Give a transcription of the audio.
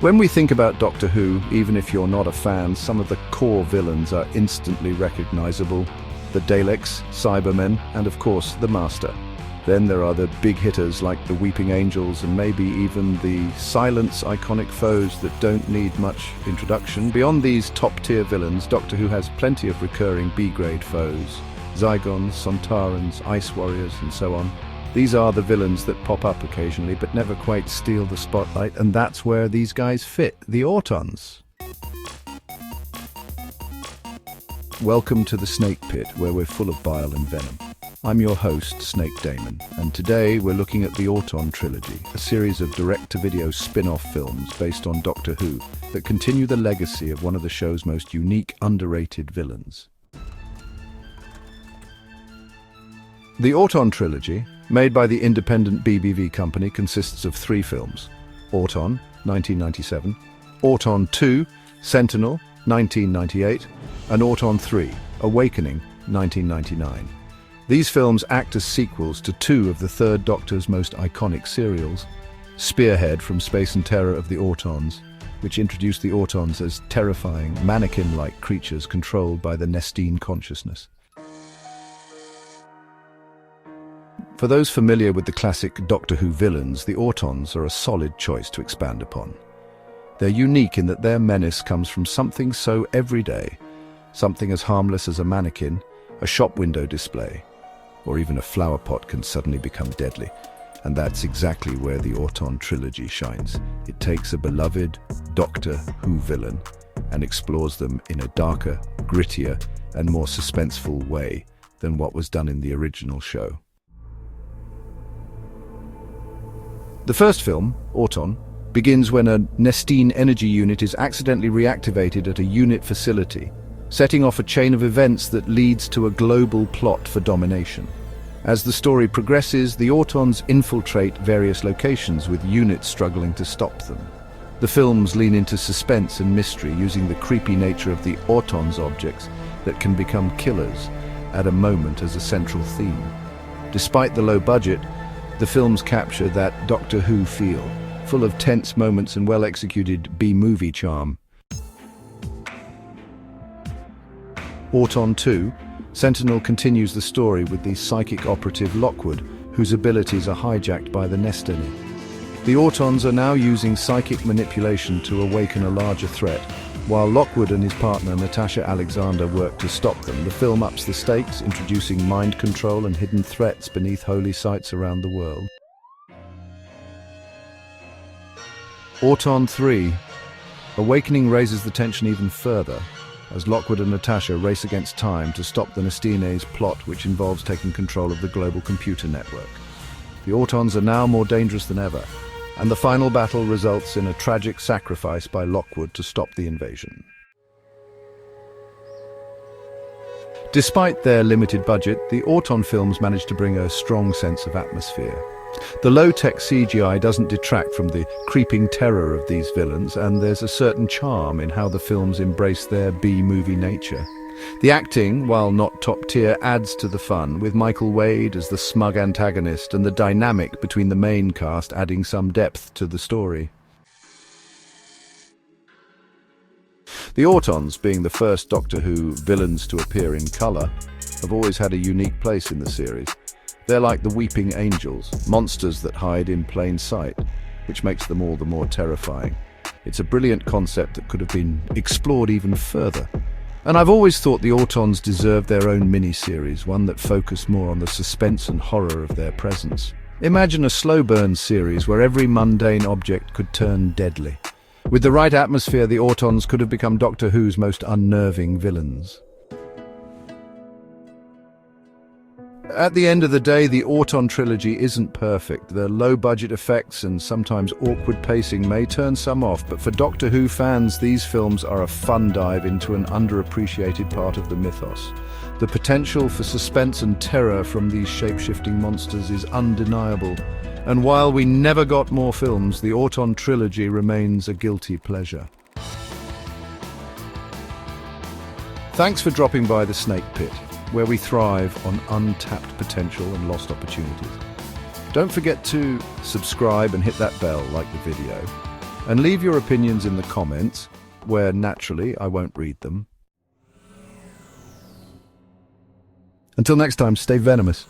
When we think about Doctor Who, even if you're not a fan, some of the core villains are instantly recognizable. The Daleks, Cybermen, and of course, the Master. Then there are the big hitters like the Weeping Angels and maybe even the Silence iconic foes that don't need much introduction. Beyond these top-tier villains, Doctor Who has plenty of recurring B-grade foes. Zygons, Sontarans, Ice Warriors, and so on. These are the villains that pop up occasionally but never quite steal the spotlight, and that's where these guys fit, the Autons. Welcome to the Snake Pit, where we're full of bile and venom. I'm your host, Snake Damon, and today we're looking at the Auton Trilogy, a series of direct-to-video spin-off films based on Doctor Who that continue the legacy of one of the show's most unique, underrated villains. The Auton Trilogy, made by the independent BBV company, consists of 3 films: Auton, 1997, Auton 2, Sentinel, 1998, and Auton 3, Awakening, 1999. These films act as sequels to 2 of the Third Doctor's most iconic serials: Spearhead from Space and Terror of the Autons, which introduced the Autons as terrifying, mannequin-like creatures controlled by the Nestene consciousness. For those familiar with the classic Doctor Who villains, the Autons are a solid choice to expand upon. They're unique in that their menace comes from something so everyday, something as harmless as a mannequin, a shop window display, or even a flower pot can suddenly become deadly. And that's exactly where the Auton Trilogy shines. It takes a beloved Doctor Who villain and explores them in a darker, grittier, and more suspenseful way than what was done in the original show. The first film, Auton, begins when a Nestene energy unit is accidentally reactivated at a unit facility, setting off a chain of events that leads to a global plot for domination. As the story progresses, the Autons infiltrate various locations with units struggling to stop them. The films lean into suspense and mystery, using the creepy nature of the Autons objects that can become killers at a moment as a central theme. Despite the low budget, the films capture that Doctor Who feel, full of tense moments and well-executed B-movie charm. Auton 2, Sentinel continues the story with the psychic operative Lockwood, whose abilities are hijacked by the Nestene. The Autons are now using psychic manipulation to awaken a larger threat, while Lockwood and his partner Natasha Alexander work to stop them. The film ups the stakes, introducing mind control and hidden threats beneath holy sites around the world. Auton 3, Awakening raises the tension even further, as Lockwood and Natasha race against time to stop the Nestene's plot, which involves taking control of the global computer network. The Autons are now more dangerous than ever, and the final battle results in a tragic sacrifice by Lockwood to stop the invasion. Despite their limited budget, the Auton films managed to bring a strong sense of atmosphere. The low-tech CGI doesn't detract from the creeping terror of these villains, and there's a certain charm in how the films embrace their B-movie nature. The acting, while not top-tier, adds to the fun, with Michael Wade as the smug antagonist and the dynamic between the main cast adding some depth to the story. The Autons, being the first Doctor Who villains to appear in colour, have always had a unique place in the series. They're like the Weeping Angels, monsters that hide in plain sight, which makes them all the more terrifying. It's a brilliant concept that could have been explored even further. And I've always thought the Autons deserved their own mini-series, one that focused more on the suspense and horror of their presence. Imagine a slow-burn series where every mundane object could turn deadly. With the right atmosphere, the Autons could have become Doctor Who's most unnerving villains. At the end of the day, the Auton Trilogy isn't perfect. The low-budget effects and sometimes awkward pacing may turn some off, but for Doctor Who fans, these films are a fun dive into an underappreciated part of the mythos. The potential for suspense and terror from these shape-shifting monsters is undeniable, and while we never got more films, the Auton Trilogy remains a guilty pleasure. Thanks for dropping by the Snake Pit, where we thrive on untapped potential and lost opportunities. Don't forget to subscribe and hit that bell like the video. And leave your opinions in the comments, where naturally I won't read them. Until next time, stay venomous.